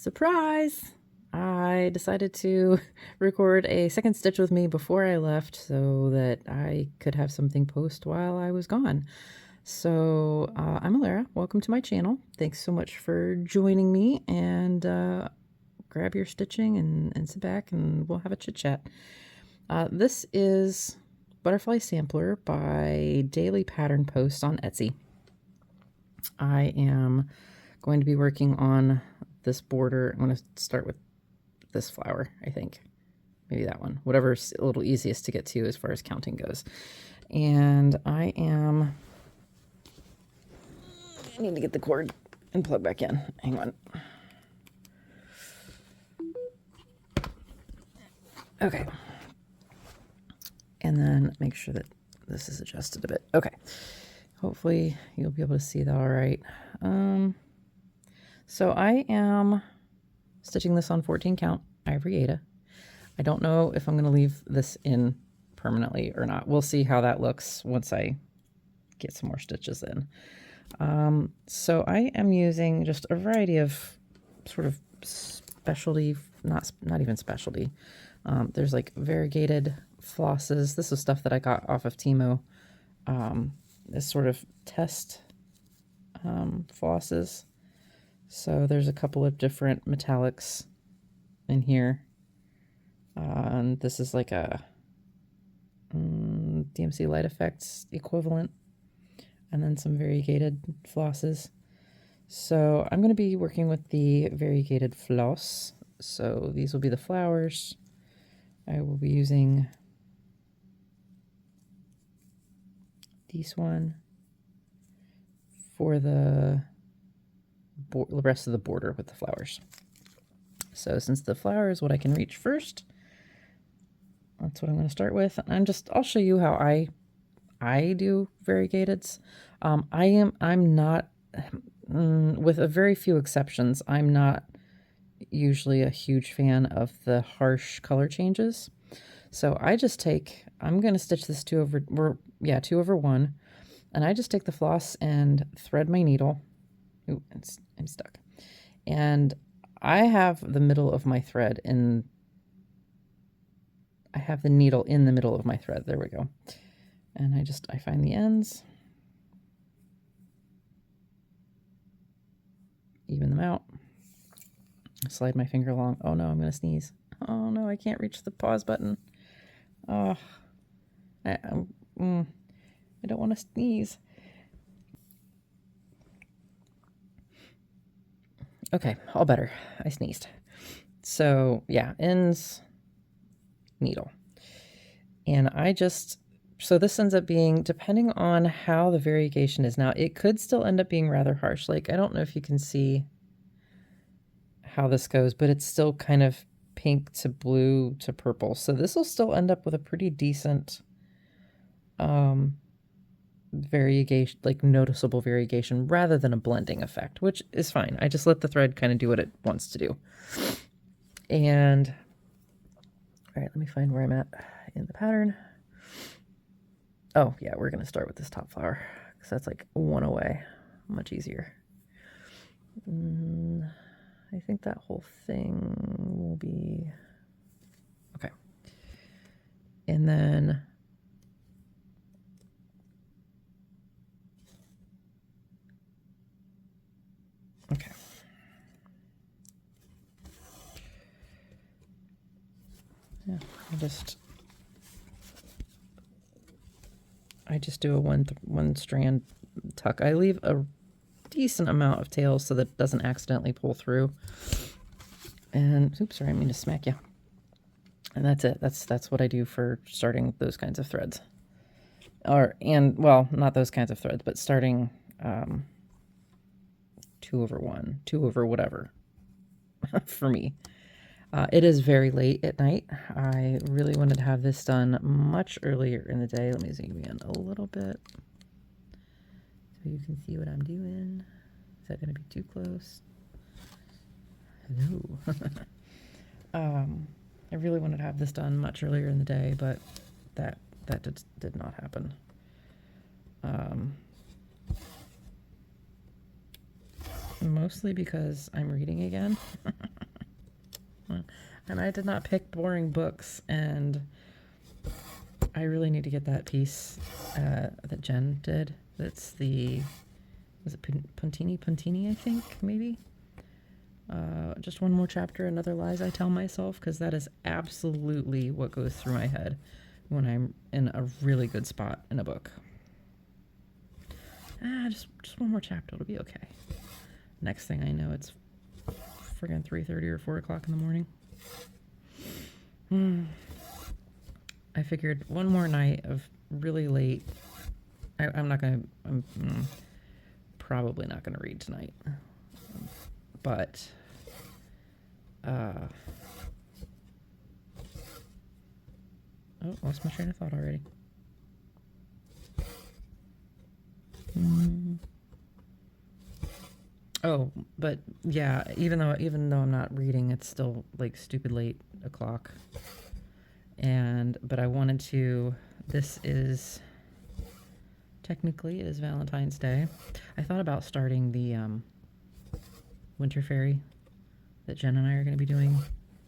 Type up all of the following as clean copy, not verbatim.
Surprise! I decided to record a second stitch with me before I left so that I could have something post while I was gone. So I'm Alara. Welcome to my channel. Thanks so much for joining me, and grab your stitching and sit back and we'll have a chit chat. This is Butterfly Sampler by Daily Pattern Post on Etsy. I am going to be working on this border. I'm going to start with this flower, I think. Maybe that one. Whatever's a little easiest to get to as far as counting goes. And I need to get the cord and plug back in. Hang on. Okay. And then make sure that this is adjusted a bit. Okay. Hopefully you'll be able to see that all right. So I am stitching this on 14 count ivory Aida. I don't know if I'm going to leave this in permanently or not. We'll see how that looks once I get some more stitches in. So I am using just a variety of sort of specialty, not even specialty. There's like variegated flosses. This is stuff that I got off of Timo. This sort of test flosses. So there's a couple of different metallics in here. And this is like a DMC Light Effects equivalent. And then some variegated flosses. So I'm going to be working with the variegated floss. So these will be the flowers. I will be using this one for the rest of the border with the flowers. So since the flower is what I can reach first, that's what I'm going to start with. And I'll show you how I do variegateds. I'm not, with a very few exceptions, I'm not usually a huge fan of the harsh color changes. So I'm going to stitch this 2 over 1, and I just take the floss and thread my needle. Ooh, I'm stuck. And I have the middle of my thread I have the needle in the middle of my thread. There we go. And I find the ends, even them out, slide my finger along. Oh no, I'm going to sneeze. Oh no, I can't reach the pause button. Oh, I don't want to sneeze. Okay, all better. I sneezed. So yeah, ends, needle. And so this ends up being, depending on how the variegation is now, it could still end up being rather harsh. Like, I don't know if you can see how this goes, but it's still kind of pink to blue to purple. So this will still end up with a pretty decent variegation, like noticeable variegation, rather than a blending effect, which is fine. I just let the thread kind of do what it wants to do. And all right, let me find where I'm at in the pattern. Oh yeah, we're going to start with this top flower because that's like 1 away. Much easier. I think that whole thing will be okay. And then okay. Yeah, I just do a one strand tuck. I leave a decent amount of tails so that it doesn't accidentally pull through. And oops, sorry, I mean to smack you. And that's it. That's what I do for starting those kinds of threads. Well, not those kinds of threads, but starting 2 over 1, 2 over whatever for me. It is very late at night. I really wanted to have this done much earlier in the day. Let me zoom in a little bit so you can see what I'm doing. Is that going to be too close? Hello. I really wanted to have this done much earlier in the day, but that did not happen. Mostly because I'm reading again. And I did not pick boring books, and I really need to get that piece that Jen did. That's was it Puntini, I think, maybe? Just one more chapter, another lies I tell myself, because that is absolutely what goes through my head when I'm in a really good spot in a book. Just one more chapter, it'll be okay. Next thing I know, it's friggin' 3:30 or 4 o'clock in the morning. I figured one more night of really late. I'm probably not gonna read tonight, but lost my train of thought already. Oh, but yeah, even though I'm not reading, it's still like stupid late o'clock. But I wanted to. This is technically it is Valentine's Day. I thought about starting the Winter Fairy that Jen and I are going to be doing,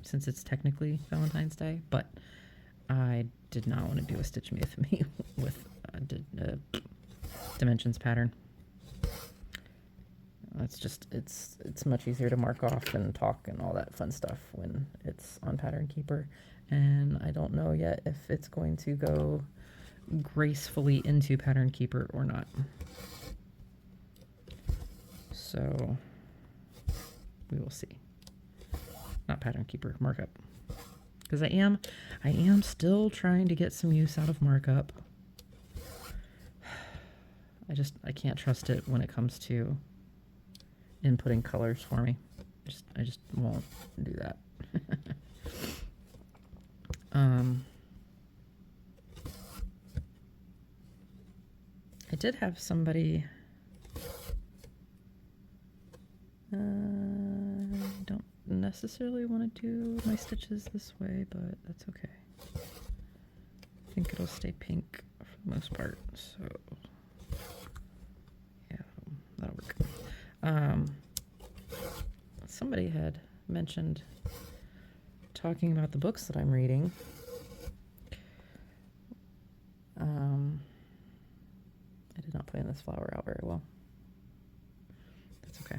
since it's technically Valentine's Day, but I did not want to do a Stitch Me with Dimensions pattern. It's much easier to mark off and talk and all that fun stuff when it's on Pattern Keeper, and I don't know yet if it's going to go gracefully into Pattern Keeper or not. So we will see. Not Pattern Keeper, markup, because I am still trying to get some use out of markup. I can't trust it when it comes to inputting colors for me. I just won't do that. I did have somebody. I don't necessarily want to do my stitches this way, but that's okay. I think it'll stay pink for the most part, so yeah, that'll work. Somebody had mentioned talking about the books that I'm reading. I did not plan this flower out very well. That's okay.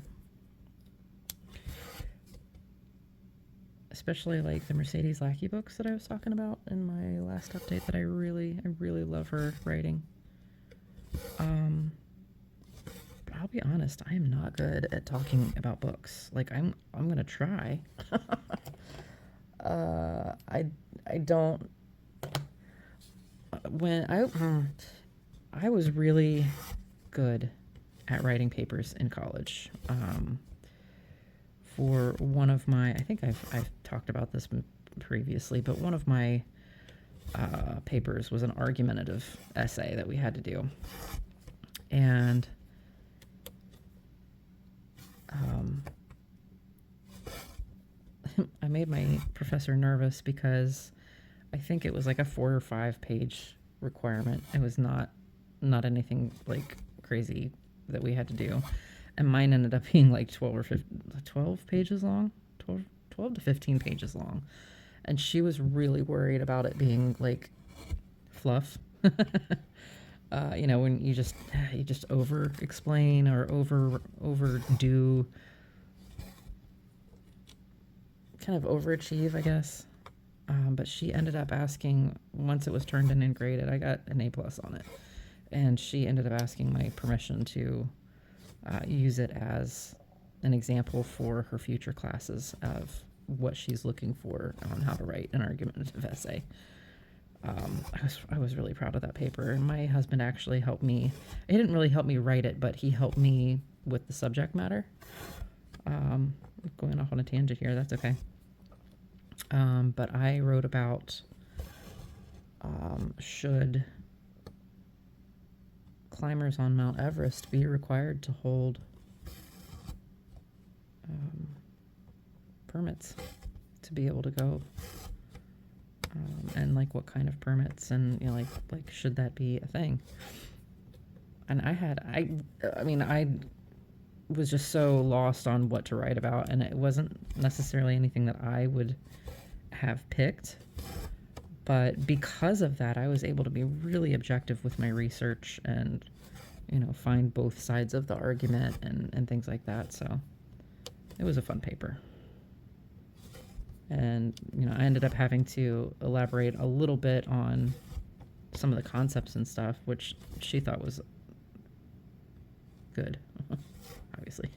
Especially like the Mercedes Lackey books that I was talking about in my last update that I really love her writing. I'll be honest, I am not good at talking about books. Like I'm gonna try. I don't. When I was really good at writing papers in college. For one of my, I think I've talked about this previously, but one of my papers was an argumentative essay that we had to do, and I made my professor nervous because I think it was like a 4 or 5 page requirement. It was not anything like crazy that we had to do, and mine ended up being like 12 pages long, 12 to 15 pages long, and she was really worried about it being like fluff. When you just over explain or overdo, kind of overachieve, I guess. But she ended up asking, once it was turned in and graded, I got an A+ on it, and she ended up asking my permission to use it as an example for her future classes of what she's looking for on how to write an argumentative essay. I was really proud of that paper, and my husband actually helped me. He didn't really help me write it, but he helped me with the subject matter. Going off on a tangent here, that's okay. But I wrote about should climbers on Mount Everest be required to hold permits to be able to go, and like what kind of permits, and like should that be a thing? And I was just so lost on what to write about, and it wasn't necessarily anything that I would have picked. But because of that, I was able to be really objective with my research and, find both sides of the argument and things like that. So it was a fun paper. And, I ended up having to elaborate a little bit on some of the concepts and stuff, which she thought was good, obviously.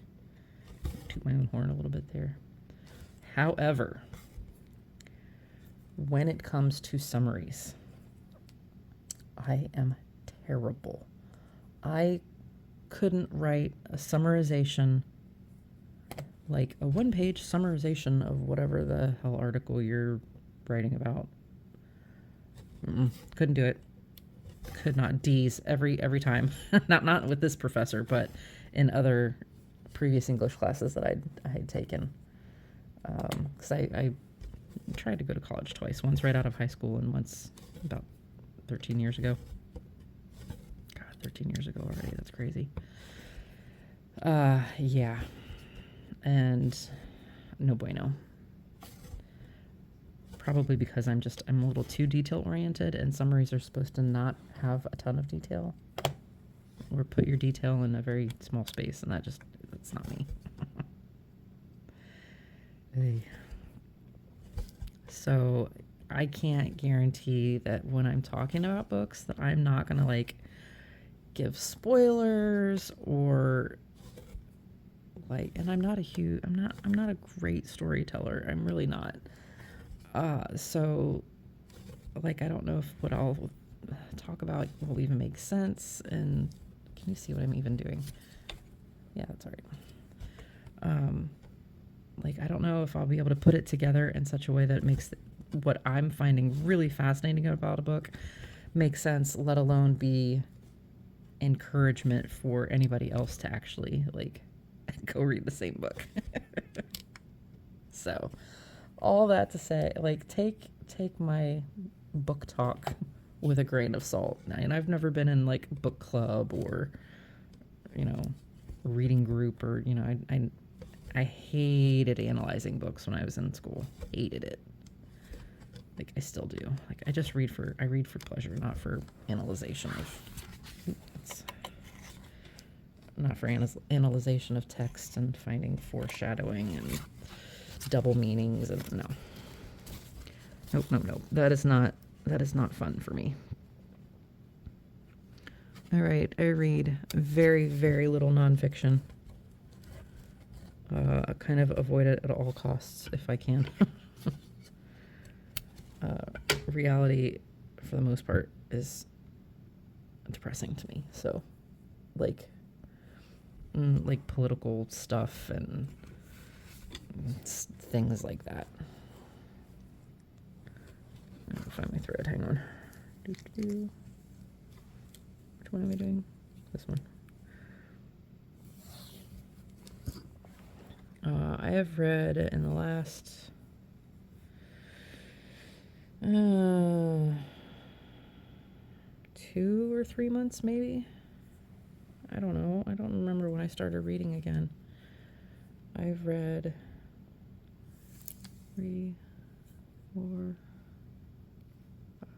Toot my own horn a little bit there. However, when it comes to summaries, I am terrible. I couldn't write a summarization, like a one-page summarization of whatever the hell article you're writing about. Couldn't do it. Could not. D's every time. not with this professor, but in other previous English classes that I had taken. Because I tried to go to college twice. Once right out of high school and once about 13 years ago. God, 13 years ago already. That's crazy. Yeah. And no bueno. Probably because I'm a little too detail oriented, and summaries are supposed to not have a ton of detail, or put your detail in a very small space, and that's not me. Hey. So I can't guarantee that when I'm talking about books that I'm not gonna like give spoilers or like, and I'm not a great storyteller. I'm really not. So, like, I don't know if what I'll talk about will even make sense. And can you see what I'm even doing? Yeah, that's all right. Like, I don't know if I'll be able to put it together in such a way that it makes what I'm finding really fascinating about a book make sense, let alone be encouragement for anybody else to actually, like, go read the same book. So, all that to say, like, take my book talk with a grain of salt. And I've never been in like book club or reading group, or I hated analyzing books when I was in school. Hated it. Like, I still do. Like, I read for pleasure, not for analyzation of text and finding foreshadowing and double meanings, and no. Nope. That is not fun for me. All right, I read very, very little nonfiction. Kind of avoid it at all costs if I can. Reality, for the most part, is depressing to me. So, like political stuff and things like that. I'll find my thread. Hang on. Which one am I doing? This one. I have read in the last 2 or 3 months, maybe. I don't know. I don't remember when I started reading again. I've read 3, 4,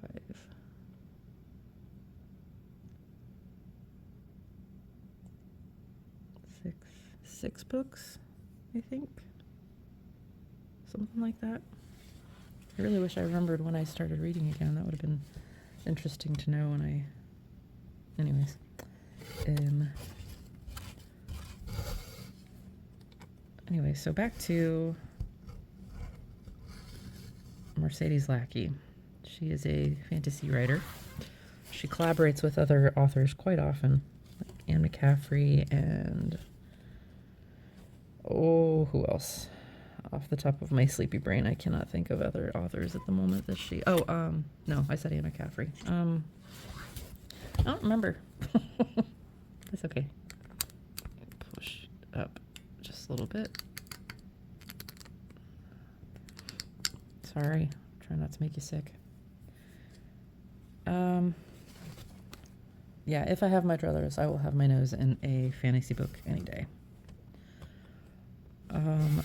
5, 6 books, I think. Something like that. I really wish I remembered when I started reading again. That would have been interesting to know when I... Anyways. Anyway, so back to Mercedes Lackey. She is a fantasy writer. She collaborates with other authors quite often, like Anne McCaffrey and... Oh, who else? Off the top of my sleepy brain, I cannot think of other authors at the moment that she... Oh, no, I said Anne McCaffrey. I don't remember. It's okay. Push up just a little bit. Sorry. Try not to make you sick. Yeah, if I have my druthers, I will have my nose in a fantasy book any day.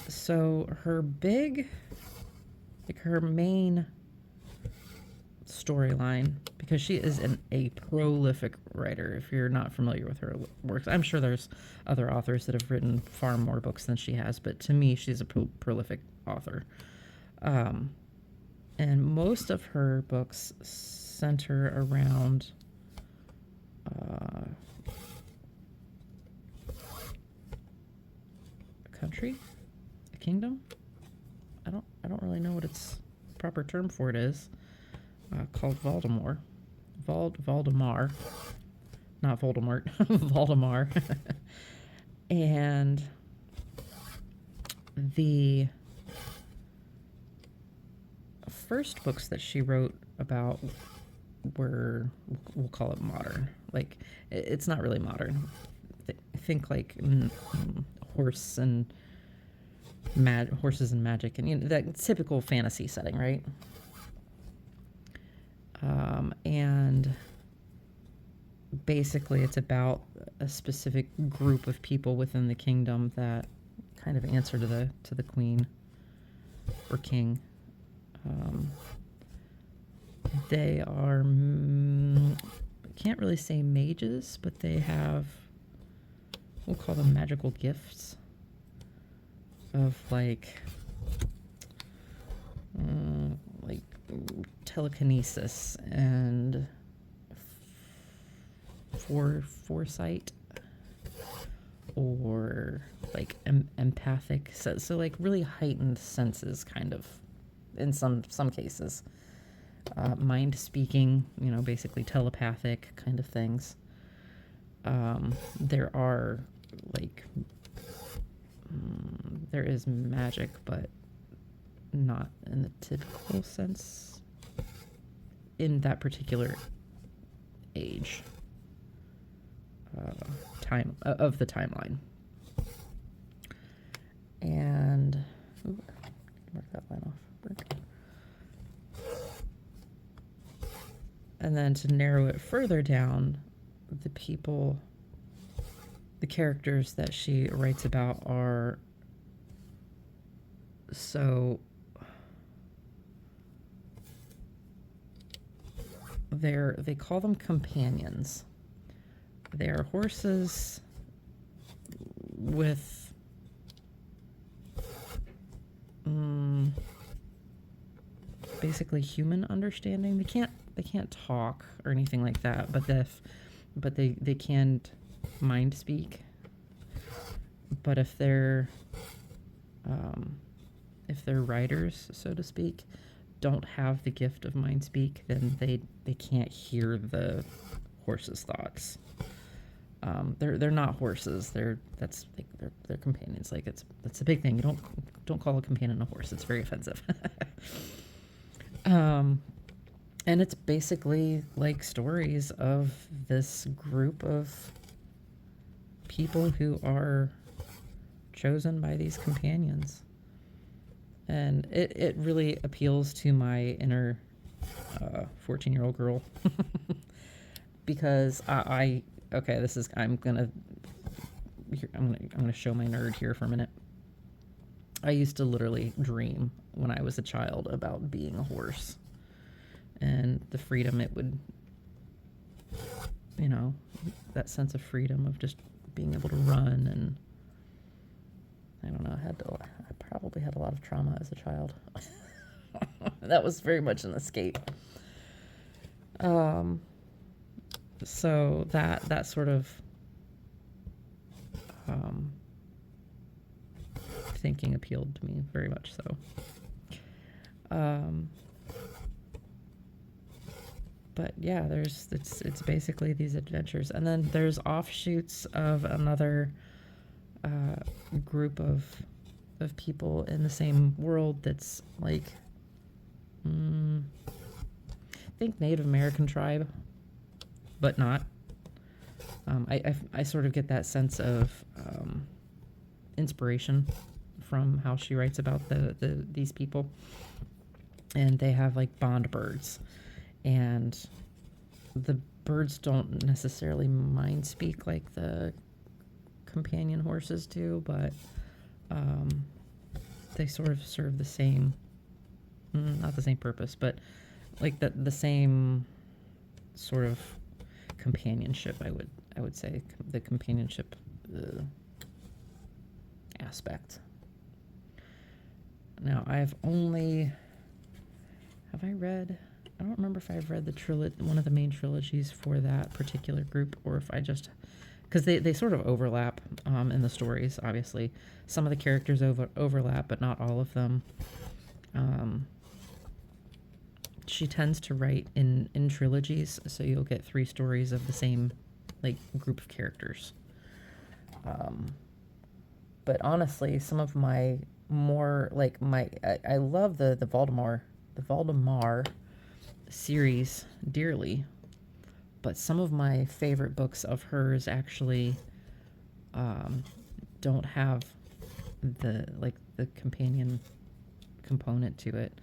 So her big like her main storyline, because she is a prolific writer. If you're not familiar with her works, I'm sure there's other authors that have written far more books than she has, but to me, she's a prolific author. And most of her books center around a country, a kingdom. I don't really know what its proper term for it is. Called Valdemar, not Voldemort, Valdemar. And the first books that she wrote about were, we'll call it modern. Like, it's not really modern. Think like horses and magic, and that typical fantasy setting, right? And basically it's about a specific group of people within the kingdom that kind of answer to the queen or king. They are, can't really say mages, but they have, we'll call them magical gifts of like telekinesis and foresight, or like empathic, so like really heightened senses, kind of, in some cases. Mind speaking, basically telepathic kind of things. There are like there is magic, but not in the typical sense in that particular age time of the timeline. And mark that line off. And then to narrow it further down, the characters that she writes about are they call them companions. They are horses with basically human understanding. They can't talk or anything like that, but they can't mind speak. But if they're writers, so to speak, don't have the gift of mind speak, then they can't hear the horse's thoughts. They're not horses. They're companions. Like, that's a big thing. You don't call a companion a horse. It's very offensive. And it's basically like stories of this group of people who are chosen by these companions. And it really appeals to my inner 14-year-old girl. Because I'm gonna show my nerd here for a minute. I used to literally dream when I was a child about being a horse and the freedom it would, that sense of freedom of just being able to run. And I don't know, I probably had a lot of trauma as a child. That was very much an escape. So that sort of thinking appealed to me very much so. But yeah, it's basically these adventures, and then there's offshoots of another group of people in the same world that's like, think Native American tribe, but not. I sort of get that sense of inspiration from how she writes about these people, and they have like bond birds, and the birds don't necessarily mind speak like the companion horses do, but they sort of serve the same not the same purpose, but like the same sort of companionship. I would say the companionship aspect. Now have I read? I don't remember if I've read one of the main trilogies for that particular group, or if I just, because they sort of overlap in the stories. Obviously, some of the characters overlap, but not all of them. She tends to write in trilogies, so you'll get 3 stories of the same like group of characters. But honestly, some of my more like I love the Valdemar series dearly, but some of my favorite books of hers actually don't have the companion component to it.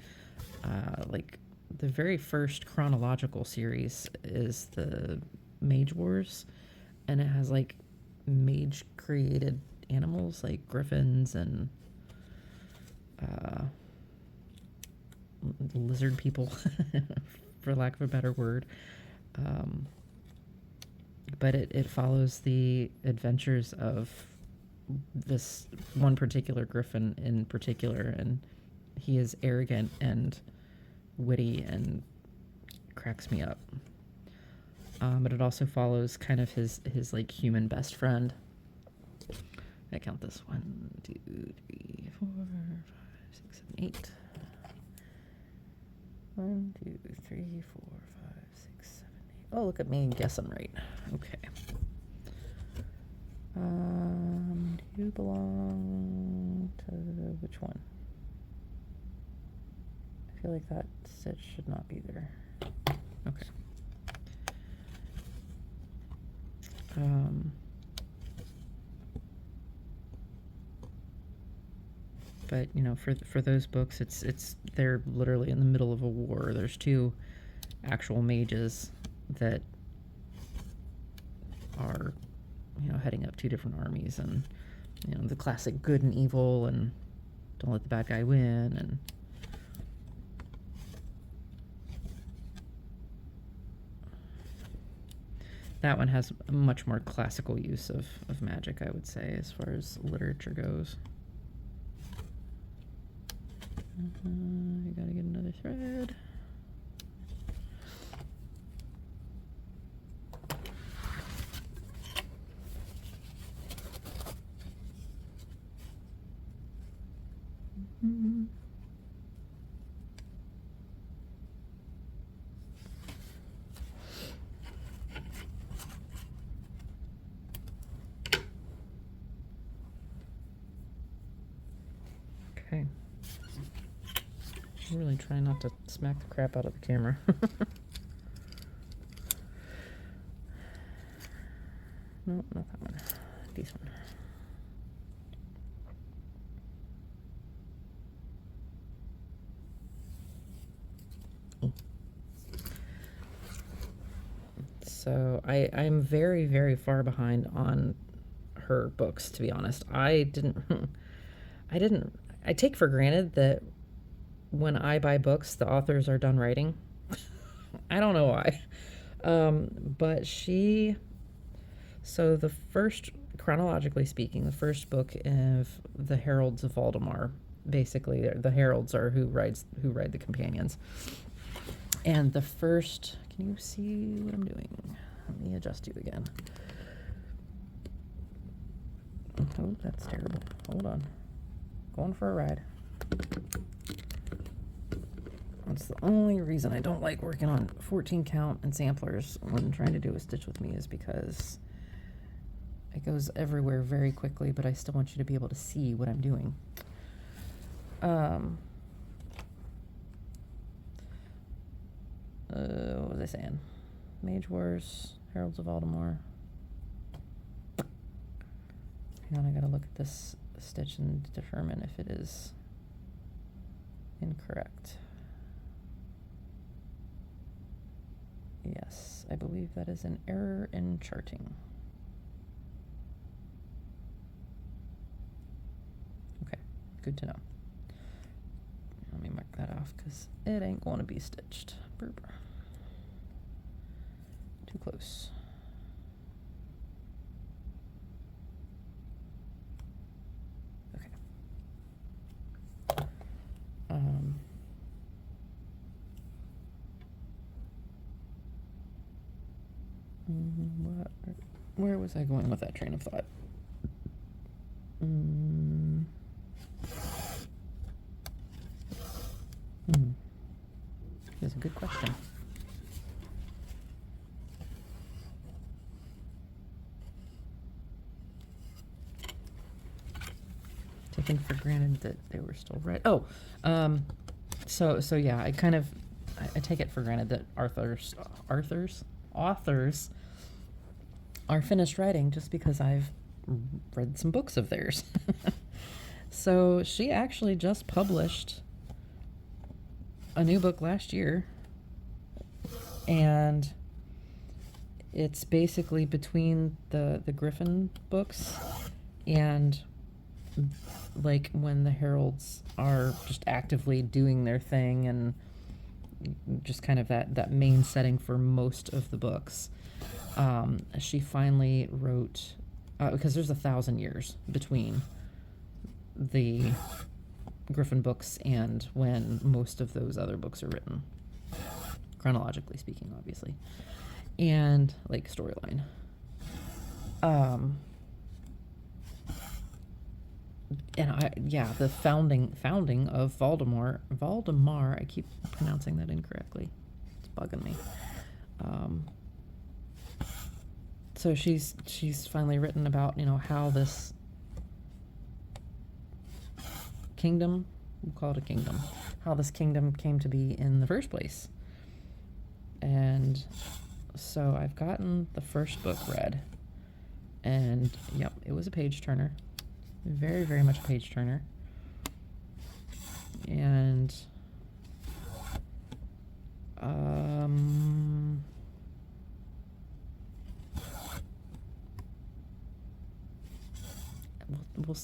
Like the very first chronological series is the Mage Wars, and it has like mage created animals like griffins and lizard people, for lack of a better word. But it follows the adventures of this one particular griffin in particular, and he is arrogant and witty and cracks me up. But it also follows kind of his like human best friend. I count this 1, 2, 3, 4, 5, 6, 7, 8. 1, 2, 3, 4, 5, 6, 7, 8. Oh, look at me guessing right. Okay. Do you belong to which one? I feel like that stitch should not be there. Okay. But you know, for those books, they're literally in the middle of a war. There's 2 actual mages that are, you know, heading up 2 different armies, and you know, the classic good and evil, and don't let the bad guy win, and that one has a much more classical use of magic, I would say, as far as literature goes. You gotta get another thread. Okay. I'm really trying not to smack the crap out of the camera. No, not that one. This one. So I'm very, very far behind on her books, to be honest. I take for granted that when I buy books, the authors are done writing. I don't know why. But so the first, chronologically speaking, the first book of the Heralds of Valdemar, basically the heralds are who ride the companions. And the first, can you see what I'm doing? Let me adjust you again. Oh, that's terrible. Hold on. Going for a ride. That's the only reason I don't like working on 14 count and samplers when trying to do a stitch with me, is because it goes everywhere very quickly, but I still want you to be able to see what I'm doing. What was I saying? Mage Wars, Heralds of Valdemar. Hang on, I gotta look at this stitch and determine if it is incorrect. Yes, I believe that is an error in charting. Okay, good to know. Let me mark that off because it ain't going to be stitched. Burp. Too close. Okay. Where was I going with that train of thought? That's a good question. Taking for granted that they were still read. Oh, so yeah, I take it for granted that authors are finished writing just because I've read some books of theirs. So she actually just published a new book last year, and it's basically between the Griffin books and like when the Heralds are just actively doing their thing and just kind of that main setting for most of the books. She finally wrote, because there's 1,000 years between the Griffin books and when most of those other books are written, chronologically speaking, obviously, and like storyline. And the founding of Valdemar. I keep pronouncing that incorrectly. It's bugging me. So she's finally written about, how this kingdom, we'll call it a kingdom, how this kingdom came to be in the first place. And so I've gotten the first book read, and yep, it was a page turner. Very, very much a page turner. And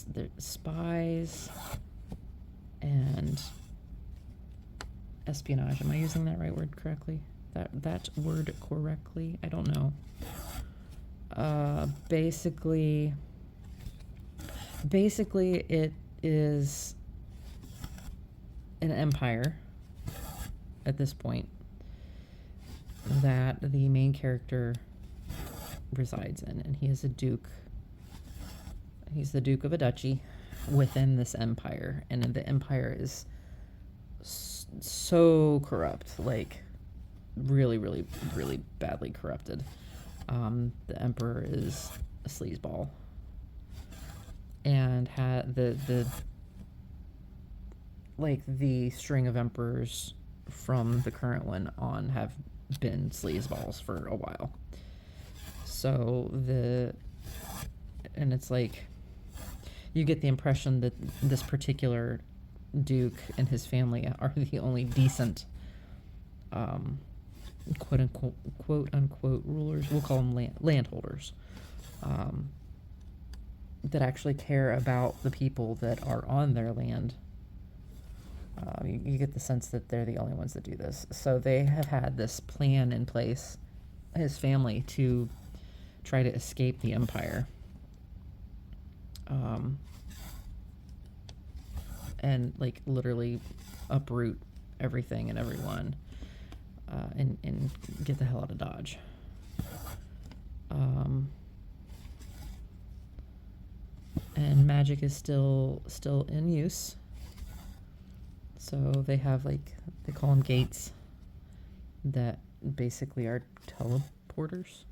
the spies and espionage. Am I using that right word correctly? That word correctly? I don't know. Basically it is an empire at this point that the main character resides in, and he is a duke. He's the duke of a duchy within this empire, and the empire is so corrupt, like really, really, really badly corrupted. The emperor is a sleazeball, and had the string of emperors from the current one on have been sleazeballs for a while. So and it's like you get the impression that this particular duke and his family are the only decent quote unquote rulers. We'll call them landholders, that actually care about the people that are on their land. You get the sense that they're the only ones that do this. So they have had this plan in place, his family, to try to escape the empire. And like literally uproot everything and everyone, and get the hell out of Dodge. And magic is still in use. So they have they call them gates that basically are teleporters.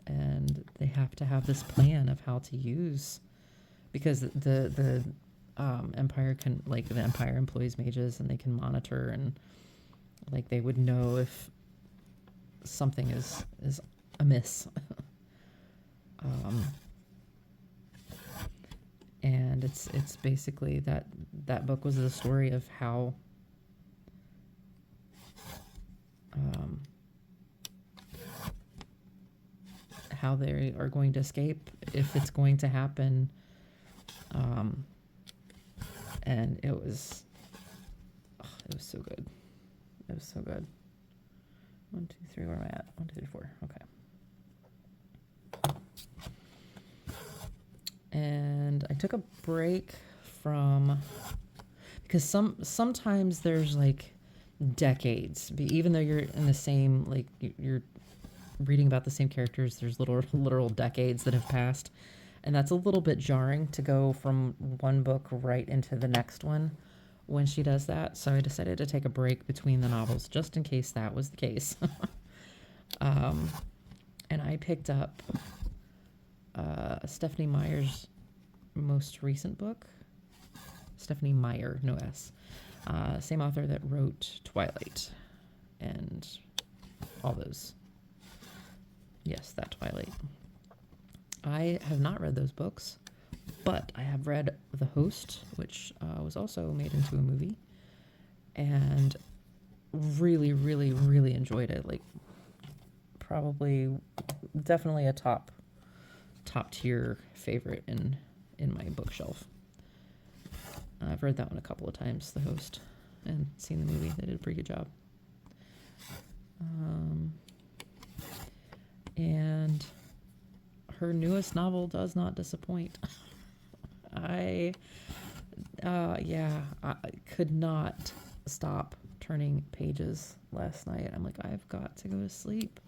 And they have to have this plan of how to use, because the empire can, the empire employs mages, and they can monitor, and they would know if something is amiss. And it's basically that book was the story of how they are going to escape, if it's going to happen, And it was so good. It was so good. 1, 2, 3, where am I at? 1, 2, 3, 4. Okay. And I took a break from, because sometimes there's like decades, even though you're in the same, like you're reading about the same characters, there's literal decades that have passed. And that's a little bit jarring to go from one book right into the next one when she does that. So I decided to take a break between the novels just in case that was the case. And I picked up Stephanie Meyer's most recent book. Stephanie Meyer, no S. Same author that wrote Twilight and all those. Yes, that Twilight. I have not read those books, but I have read The Host, which was also made into a movie, and really, really, really enjoyed it. Like, definitely a top tier favorite in my bookshelf. I've read that one a couple of times, The Host, and seen the movie. They did a pretty good job. And her newest novel does not disappoint. I could not stop turning pages last night. I'm like, I've got to go to sleep.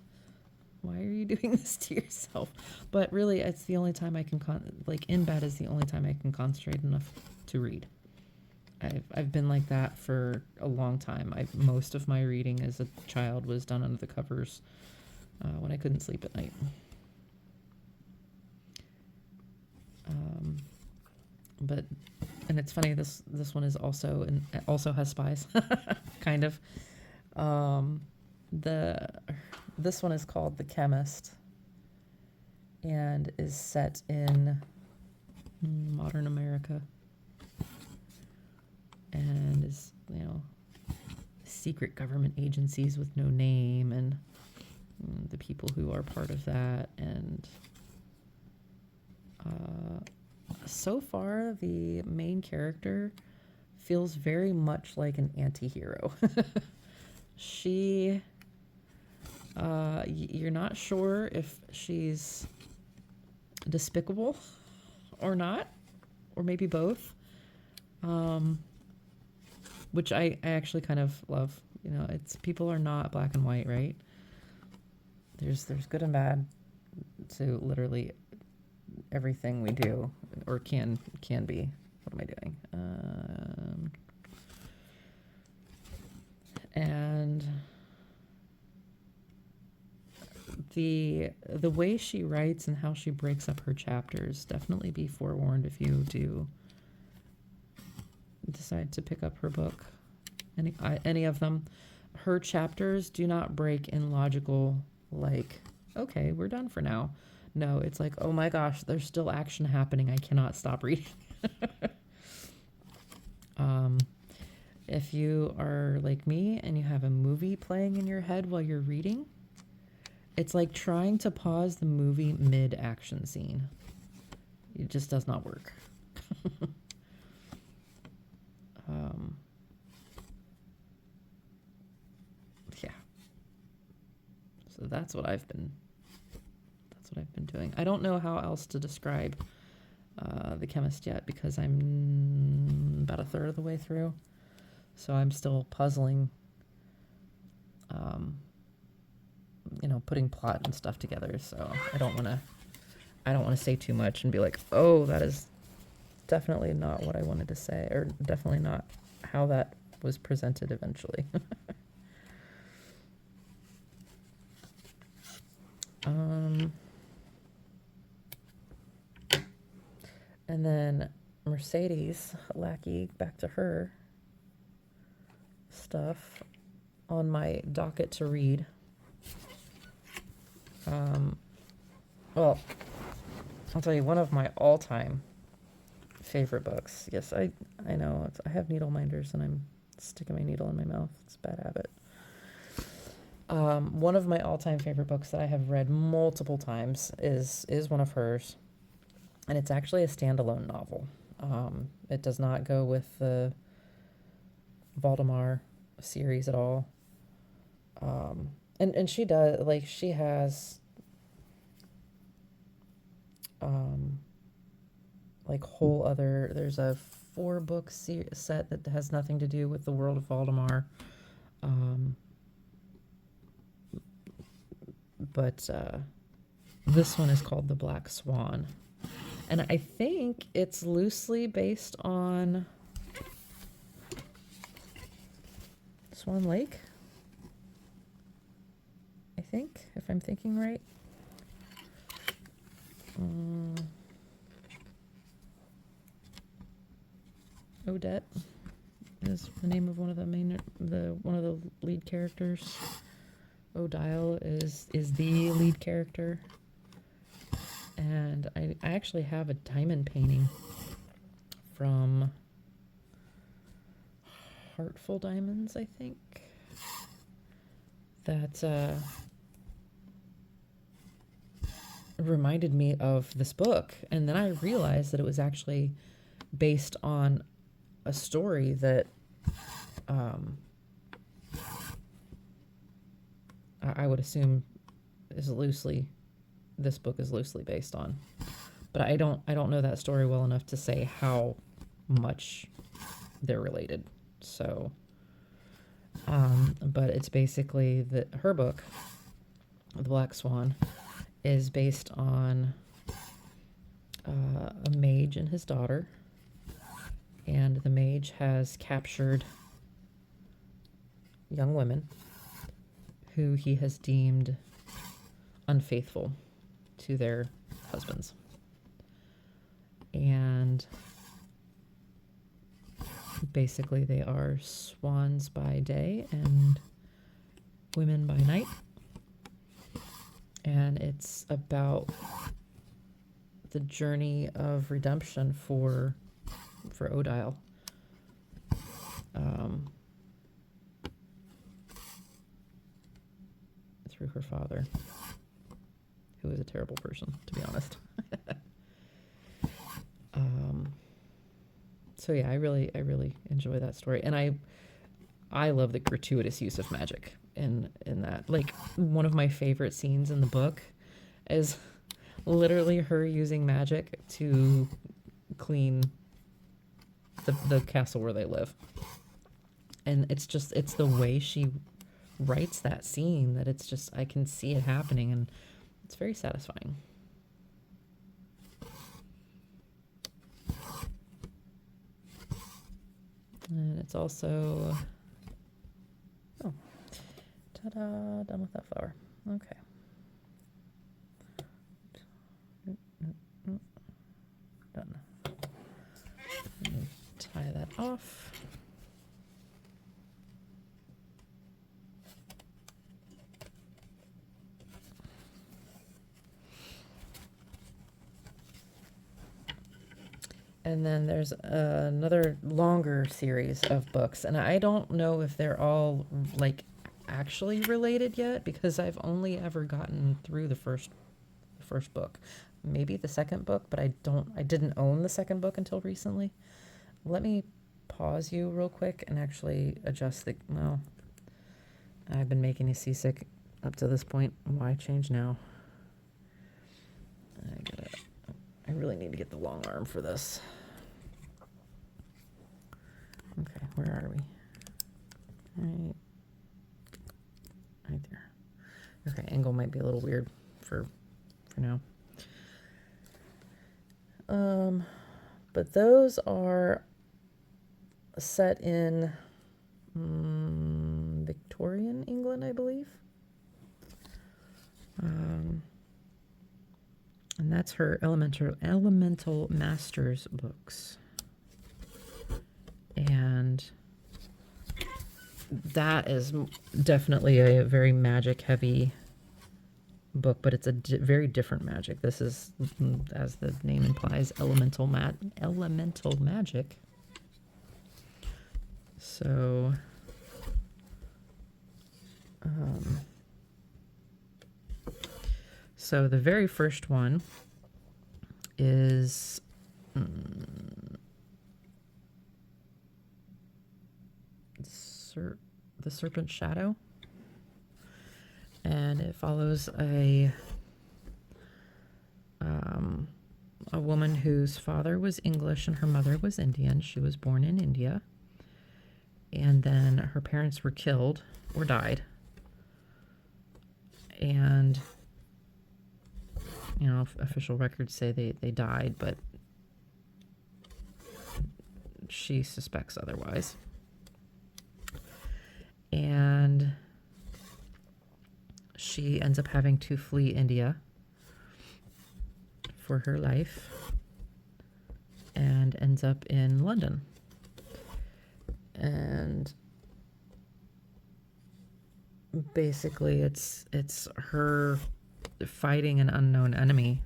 Why are you doing this to yourself? But really, it's the only time I can in bed is the only time I can concentrate enough to read. I've been like that for a long time. Most of my reading as a child was done under the covers when I couldn't sleep at night. And it's funny, this one is also has spies, kind of. This one is called The Chemist, and is set in modern America, and is, secret government agencies with no name, and the people who are part of that, and so far the main character feels very much like an anti-hero. She you're not sure if she's despicable or not, or maybe both, which I actually kind of love. It's, people are not black and white, right? There's good and bad to literally everything we do, or can be. What am I doing? And the way she writes and how she breaks up her chapters, definitely be forewarned if you do decide to pick up her book, any of them. Her chapters do not break in logical, like, okay, we're done for now. No, it's like, oh my gosh, there's still action happening. I cannot stop reading. If you are like me and you have a movie playing in your head while you're reading, it's like trying to pause the movie mid-action scene. It just does not work. Yeah. So that's what I've been doing. I don't know how else to describe The Chemist yet, because I'm about a third of the way through. So I'm still puzzling, putting plot and stuff together. So I don't want to say too much and be like, oh, that is definitely not what I wanted to say, or definitely not how that was presented eventually. And then Mercedes Lackey, back to her stuff on my docket to read. Well, I'll tell you, one of my all-time favorite books. Yes, I know. I have needle minders and I'm sticking my needle in my mouth. It's a bad habit. One of my all-time favorite books that I have read multiple times is one of hers, and it's actually a standalone novel. It does not go with the Voldemar series at all. And she does, like, she has like whole other, there's a 4-book set that has nothing to do with the world of Voldemar. But this one is called The Black Swan. And I think it's loosely based on Swan Lake. I think, if I'm thinking right. Odette is the name of one of the lead characters. Odile is the lead character. And I actually have a diamond painting from Heartful Diamonds, I think, that reminded me of this book. And then I realized that it was actually based on a story that I would assume is this book is loosely based on. But I don't know that story well enough to say how much they're related. So, but it's basically that her book, The Black Swan, is based on a mage and his daughter. And the mage has captured young women who he has deemed unfaithful to their husbands. And basically they are swans by day and women by night. And it's about the journey of redemption for Odile. Through her father, who is a terrible person, to be honest. So yeah, I really enjoy that story, and I love the gratuitous use of magic in that. Like, one of my favorite scenes in the book is literally her using magic to clean the castle where they live. And it's the way she writes that scene that it's just, I can see it happening, and it's very satisfying. And it's also, oh, ta-da, done with that flower. Okay. Done. Tie that off. And then there's another longer series of books, and I don't know if they're all like actually related yet, because I've only ever gotten through the first book, maybe the second book, but I didn't own the second book until recently. Let me pause you real quick and actually adjust well, I've been making you seasick up to this point. Why change now? I really need to get the long arm for this. Okay, where are we? Right there. Okay, angle might be a little weird for now. But those are set in Victorian England, I believe. And that's her Elemental Masters books. And that is definitely a very magic heavy book, but it's a very different magic. This is, as the name implies, elemental magic. So the very first one is The Serpent's Shadow. And it follows a woman whose father was English and her mother was Indian. She was born in India. And then her parents were killed or died. And, you know, official records say they died, but she suspects otherwise. And she ends up having to flee India for her life and ends up in London. And basically it's her fighting an unknown enemy.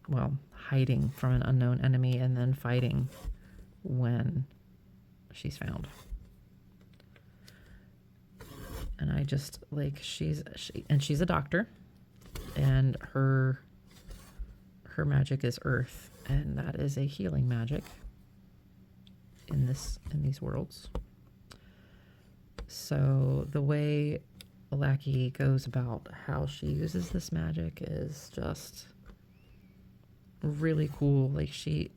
Well, hiding from an unknown enemy and then fighting when she's found. And I just like she's a doctor, and her magic is earth, and that is a healing magic in these worlds. So the way Lackey goes about how she uses this magic is just really cool. Like, she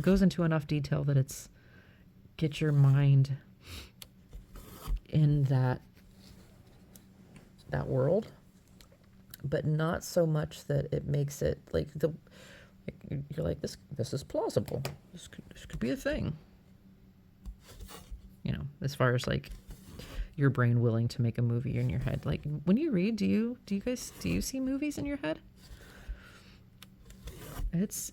goes into enough detail that it's get your mind in that world, but not so much that it makes it like you're like, this is plausible. This could be a thing. You know, as far as like your brain willing to make a movie in your head. Like, when you read, do you see movies in your head? It's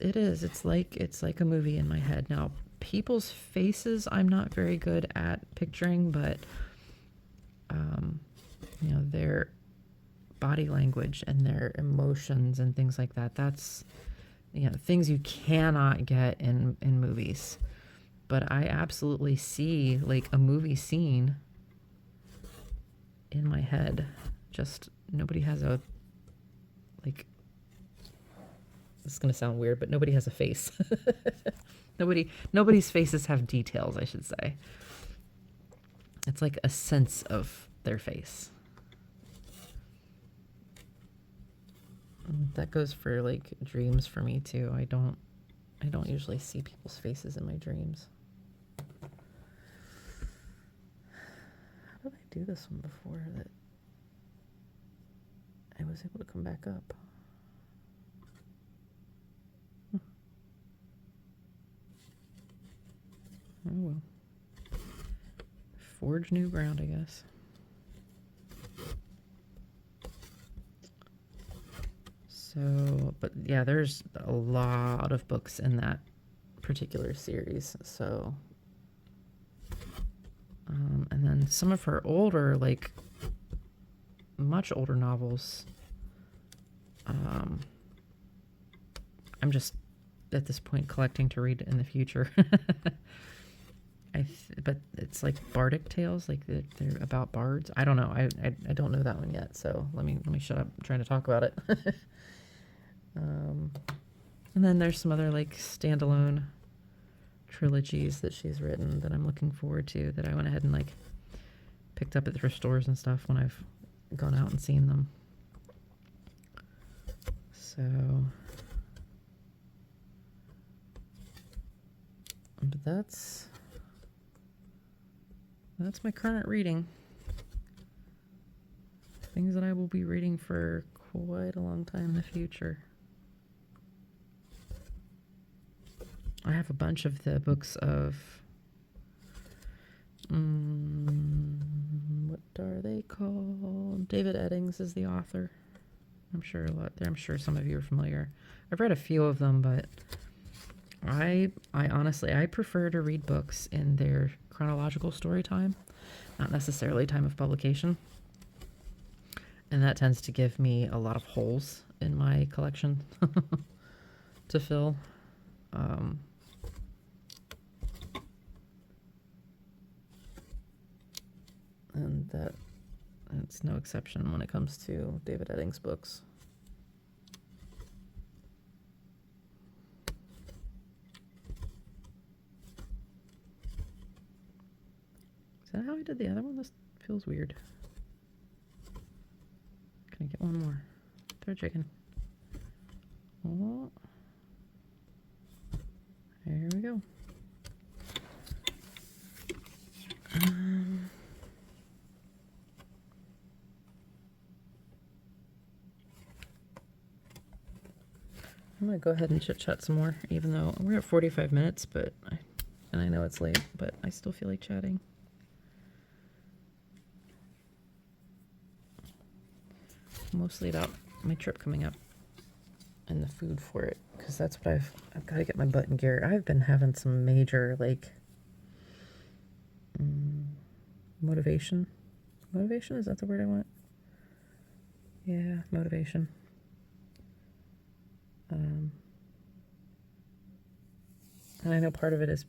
like a movie in my head. Now, people's faces I'm not very good at picturing, but you know, their body language and their emotions and things like that, that's, you know, things you cannot get in movies. But I absolutely see like a movie scene in my head. Just nobody has a, like, this is going to sound weird, but nobody has a face. Nobody's faces have details, I should say. It's like a sense of their face. That goes for like dreams for me too. I don't usually see people's faces in my dreams. How did I do this one before that I was able to come back up? Oh well. Forge new ground, I guess. So, but yeah, there's a lot of books in that particular series. So, and then some of her older, like much older novels. I'm just at this point collecting to read in the future. But it's like bardic tales, like they're about bards. I don't know. I don't know that one yet. So let me shut up. I'm trying to talk about it. And then there's some other like standalone trilogies that she's written that I'm looking forward to, that I went ahead and like picked up at thrift stores and stuff when I've gone out and seen them. So, but that's my current reading. Things that I will be reading for quite a long time in the future. I have a bunch of the books of, what are they called? David Eddings is the author. I'm sure some of you are familiar. I've read a few of them, but I honestly, I prefer to read books in their chronological story time, not necessarily time of publication. And that tends to give me a lot of holes in my collection to fill. And that's no exception when it comes to David Eddings' books. that how I did the other one? This feels weird. Can I get one more? Third chicken. Oh. There we go. I'm gonna go ahead and chit chat some more, even though we're at 45 minutes, and I know it's late, but I still feel like chatting. Mostly about my trip coming up and the food for it, because that's what I've got to get my butt in gear. I've been having some major like motivation. Motivation, is that the word I want? Yeah, motivation. And I know part of it is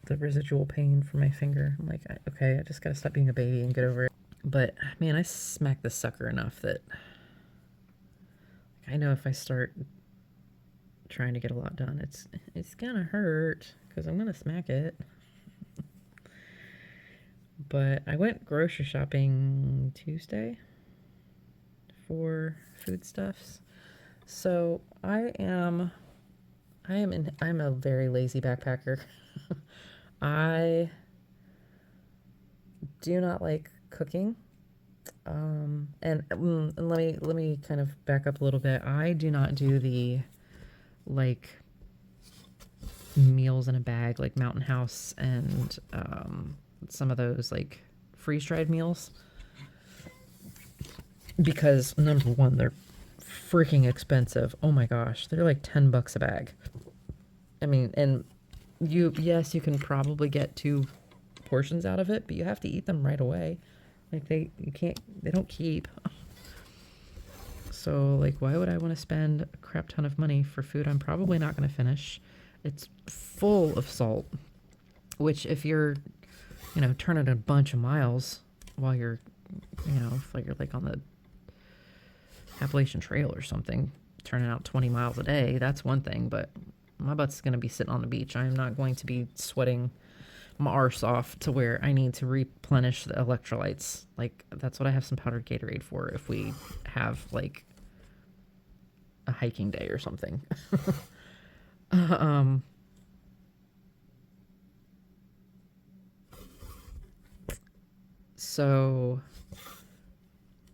the residual pain from my finger. I'm like, okay, I just gotta stop being a baby and get over it. But man, I smacked this sucker enough that I know if I start trying to get a lot done, it's gonna hurt because I'm gonna smack it. But I went grocery shopping Tuesday for foodstuffs. So I'm a very lazy backpacker. I do not like cooking. And let me kind of back up a little bit. I do not do the like meals in a bag like Mountain House and some of those like freeze-dried meals, because number one, they're freaking expensive. Oh my gosh, they're like $10 a bag. I mean, and yes, you can probably get 2 portions out of it, but you have to eat them right away. Like they don't keep. So like, why would I want to spend a crap ton of money for food I'm probably not going to finish? It's full of salt, which if you're, turning a bunch of miles while you're, if you're like on the Appalachian Trail or something, turning out 20 miles a day, that's one thing, but my butt's going to be sitting on the beach. I'm not going to be sweating my arse off to where I need to replenish the electrolytes. Like, that's what I have some powdered Gatorade for if we have, like, a hiking day or something. So,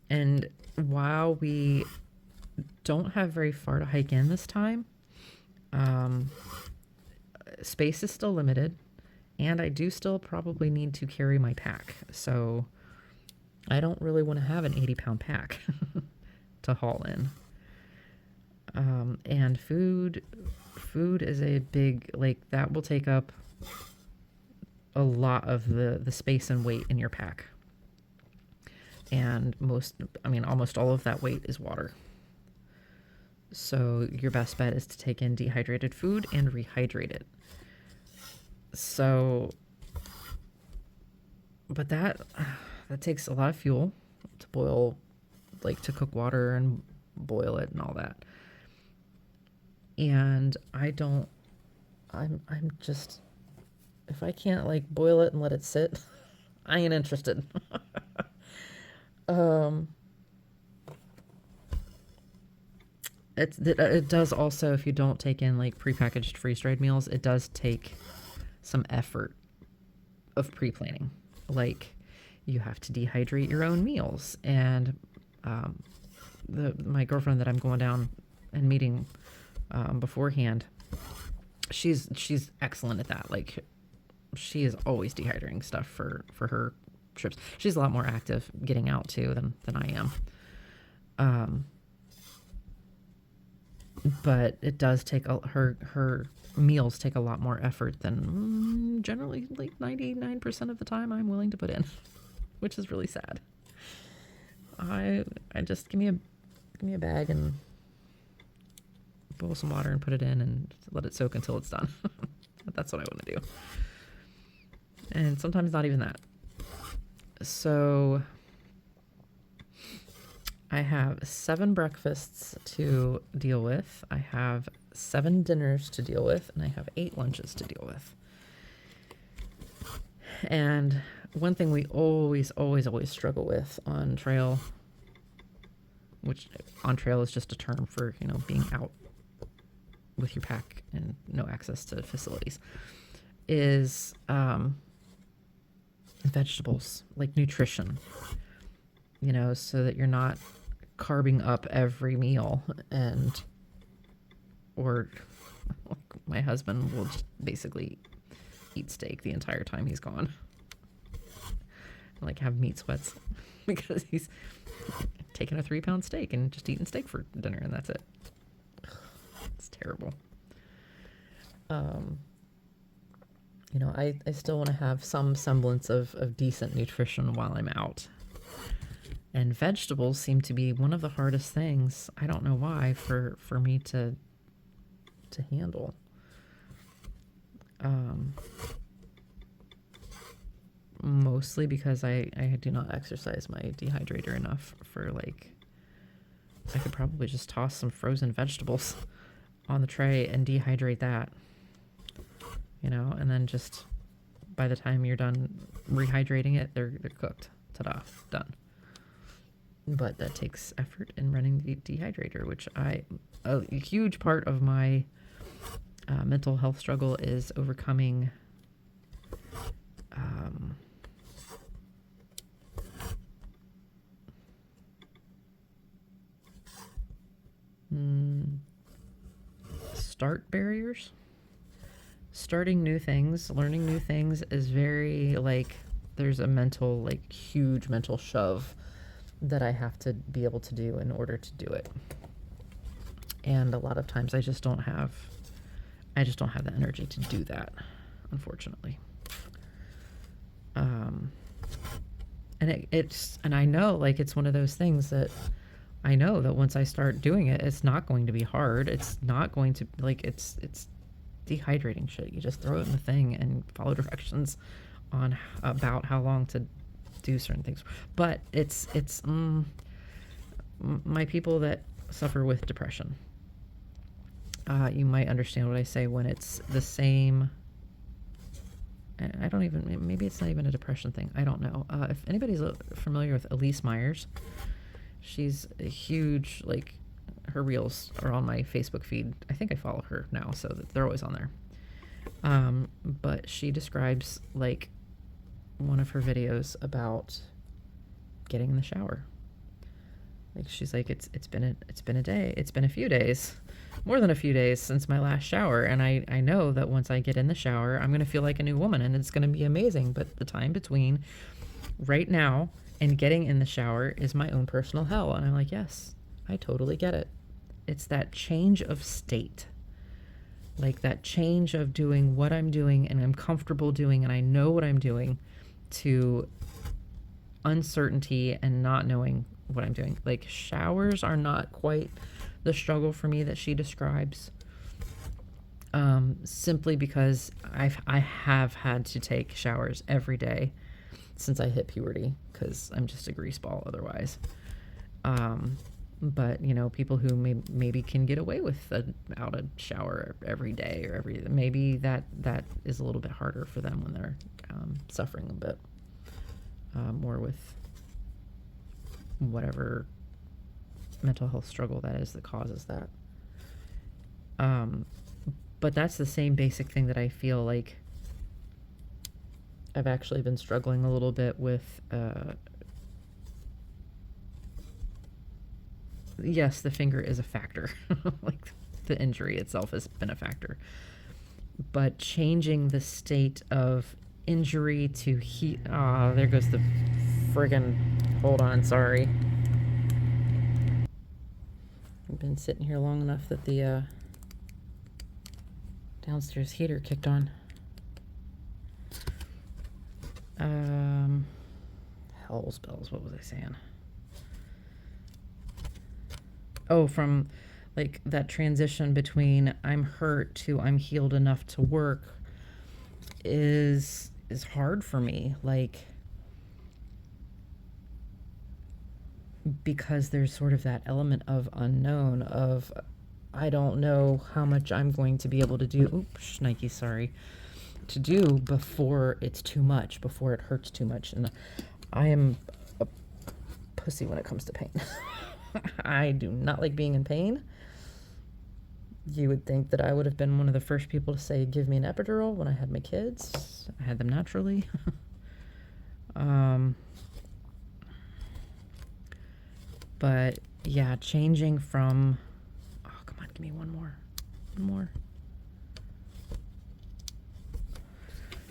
and while we don't have very far to hike in this time, space is still limited, and I do still probably need to carry my pack. So I don't really want to have an 80-pound pack to haul in. And food is a big, like, that will take up a lot of the space and weight in your pack. And almost all of that weight is water. So your best bet is to take in dehydrated food and rehydrate it. So, but that takes a lot of fuel to boil, like to cook water and boil it and all that. And I'm just, if I can't like boil it and let it sit, I ain't interested. It does also, if you don't take in like prepackaged freeze-dried meals, it does take some effort of pre-planning. Like, you have to dehydrate your own meals, and my girlfriend that I'm going down and meeting beforehand, she's excellent at that. Like, she is always dehydrating stuff for her trips. She's a lot more active getting out too than I am. But it does take her meals take a lot more effort than generally, like 99% of the time I'm willing to put in, which is really sad. I just give me a bag and boil some water and put it in and let it soak until it's done. That's what I want to do. And sometimes not even that. So I have 7 breakfasts to deal with. I have 7 dinners to deal with, and I have 8 lunches to deal with. And one thing we always struggle with on trail, which on trail is just a term for, you know, being out with your pack and no access to facilities, is vegetables, like nutrition, you know, so that you're not carbing up every meal. And or my husband will just basically eat steak the entire time he's gone, like have meat sweats because he's taking a 3-pound steak and just eating steak for dinner, and that's it. It's terrible. You know, I still want to have some semblance of decent nutrition while I'm out. And vegetables seem to be one of the hardest things, I don't know why, for me to handle. Mostly because I do not exercise my dehydrator enough for, like, I could probably just toss some frozen vegetables on the tray and dehydrate that, you know, and then just by the time you're done rehydrating it, they're cooked. Ta-da, done. But that takes effort in running the dehydrator, which a huge part of my mental health struggle is overcoming start barriers. Starting new things, learning new things is very, like, there's a mental, like, huge mental shove that I have to be able to do in order to do it. And a lot of times I just don't have the energy to do that, unfortunately. And I know, like, it's one of those things that I know that once I start doing it, it's not going to be hard. It's not going to, like, it's dehydrating shit. You just throw it in the thing and follow directions on about how long to do certain things. But it's my people that suffer with depression. You might understand what I say when it's the same. I don't even, maybe it's not even a depression thing. I don't know. If anybody's familiar with Elise Myers, she's a huge, like, her reels are on my Facebook feed. I think I follow her now, so that they're always on there. But she describes, like, one of her videos about getting in the shower. Like, she's like, it's been a day. It's been a few days, more than a few days since my last shower. And I know that once I get in the shower, I'm going to feel like a new woman and it's going to be amazing. But the time between right now and getting in the shower is my own personal hell. And I'm like, yes, I totally get it. It's that change of state, like that change of doing what I'm doing and I'm comfortable doing and I know what I'm doing, to uncertainty and not knowing what I'm doing. Like, showers are not quite the struggle for me that she describes, simply because I have had to take showers every day since I hit puberty, because I'm just a grease ball otherwise. But, you know, people who maybe can get away with out a shower every day or maybe that is a little bit harder for them when they're suffering a bit more with whatever mental health struggle that is that causes that. But that's the same basic thing that I feel like I've actually been struggling a little bit with. Yes, the finger is a factor. Like, the injury itself has been a factor. But changing the state of injury to heat. Ah, there goes the friggin'. Hold on, sorry. I've been sitting here long enough that the downstairs heater kicked on. Hell's bells, what was I saying? Oh, from, like, that transition between I'm hurt to I'm healed enough to work is hard for me, like, because there's sort of that element of unknown of I don't know how much I'm going to be able to do. Oops, Nike, sorry. to do before it's too much, before it hurts too much. And I am a pussy when it comes to pain. I do not like being in pain. You would think that I would have been one of the first people to say, give me an epidural when I had my kids. I had them naturally. But yeah, changing from, oh, come on, give me one more.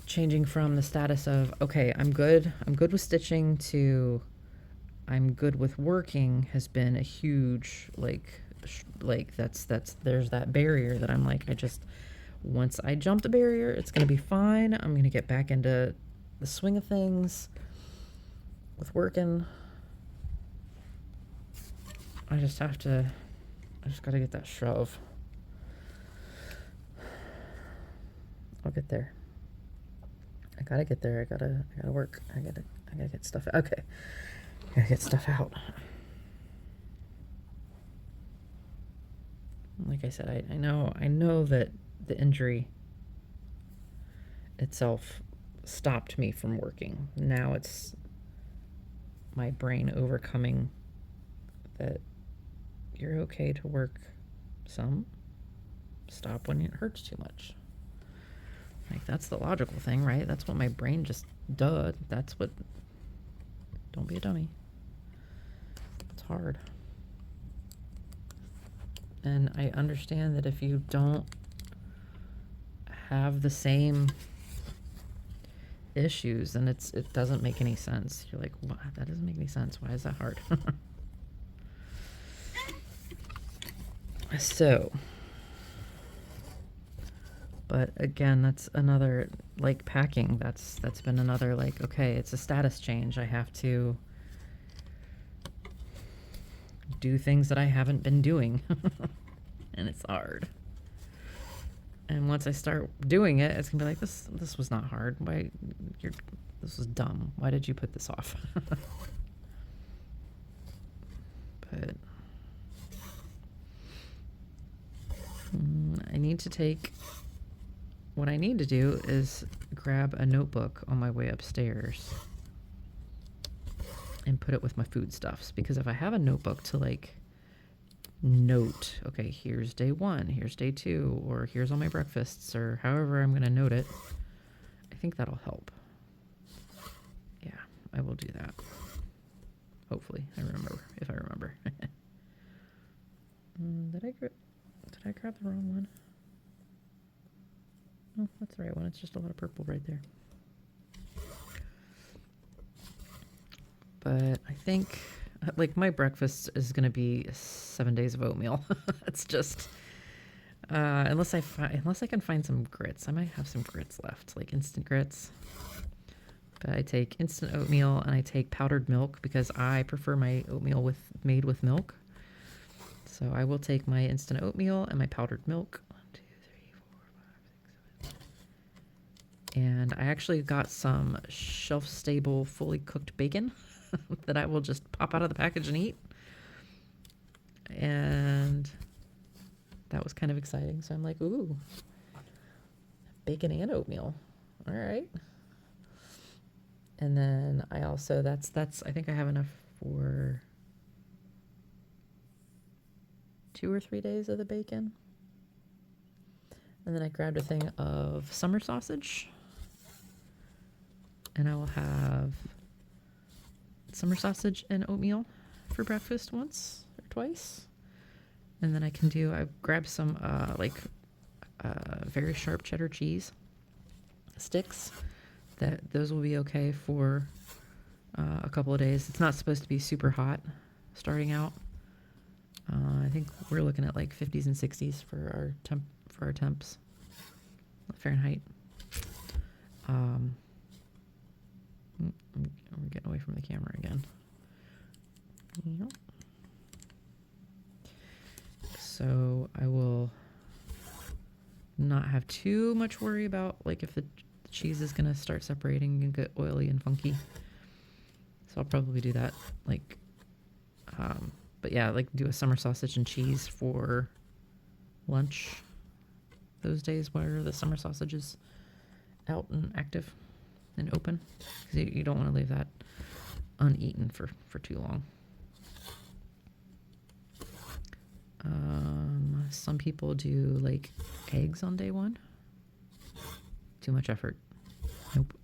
Changing from the status of, okay, I'm good with stitching to I'm good with working has been a huge, like that's there's that barrier that I'm like, once I jump the barrier, it's going to be fine. I'm going to get back into the swing of things with working. I just got to get that shove. I'll get there. I gotta get there. I gotta work. I gotta get stuff. Okay. I gotta get stuff out. Like I said, I know that the injury itself stopped me from working. Now it's my brain overcoming that you're okay to work some. Stop when it hurts too much. Like, that's the logical thing, right? That's what my brain just does. Don't be a dummy. It's hard. And I understand that if you don't have the same issues, then it doesn't make any sense. You're like, what? That doesn't make any sense. Why is that hard? So, but again, that's another, like packing, that's been another, like, okay, it's a status change. I have to do things that I haven't been doing. And it's hard. And once I start doing it, it's gonna be like, this was not hard. This was dumb. Why did you put this off? But I need to take, what I need to do is grab a notebook on my way upstairs and put it with my foodstuffs, because if I have a notebook to like note, okay, here's day 1, here's day 2, or here's all my breakfasts, or however I'm going to note it, I think that'll help. Yeah, I will do that. Hopefully, if I remember. Did I grab the wrong one? Oh, that's the right one. It's just a lot of purple right there. But I think, like, my breakfast is going to be 7 days of oatmeal. It's just, unless I can find some grits. I might have some grits left, like instant grits. But I take instant oatmeal and I take powdered milk because I prefer my oatmeal made with milk. So I will take my instant oatmeal and my powdered milk. 1, 2, 3, 4, 5, 6, 7. And I actually got some shelf-stable, fully cooked bacon that I will just pop out of the package and eat. And that was kind of exciting. So I'm like, ooh, bacon and oatmeal. All right. And then I also, I think I have enough for 2 or 3 days of the bacon. And then I grabbed a thing of summer sausage. And I will have summer sausage and oatmeal for breakfast once or twice. And then I grabbed some very sharp cheddar cheese sticks. Those will be okay for a couple of days. It's not supposed to be super hot starting out. I think we're looking at like 50s and 60s for our temps, Fahrenheit. I'm getting away from the camera again. Yep. So I will not have too much worry about like if the cheese is gonna start separating and get oily and funky. So I'll probably do that. But yeah, like do a summer sausage and cheese for lunch those days where the summer sausages. out and active and open, because you don't want to leave that uneaten for too long. Some people do like eggs on day one. Too much effort. Nope.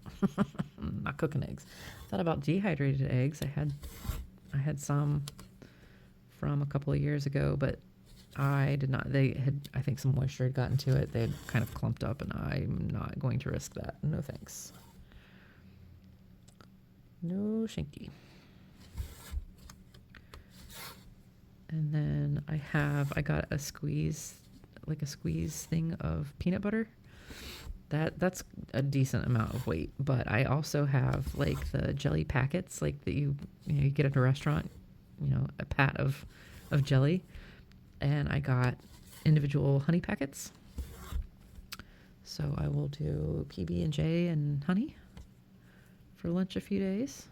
I'm not cooking eggs. Thought about dehydrated eggs. I had some from a couple of years ago, but I did not. They had, I think, some moisture had gotten to it. They had kind of clumped up, and I'm not going to risk that. No thanks. No shanky. And then I got a squeeze thing of peanut butter. That's a decent amount of weight, but I also have like the jelly packets, like that you get at a restaurant, a pat of jelly, and I got individual honey packets. So I will do PB&J and honey for lunch a few days.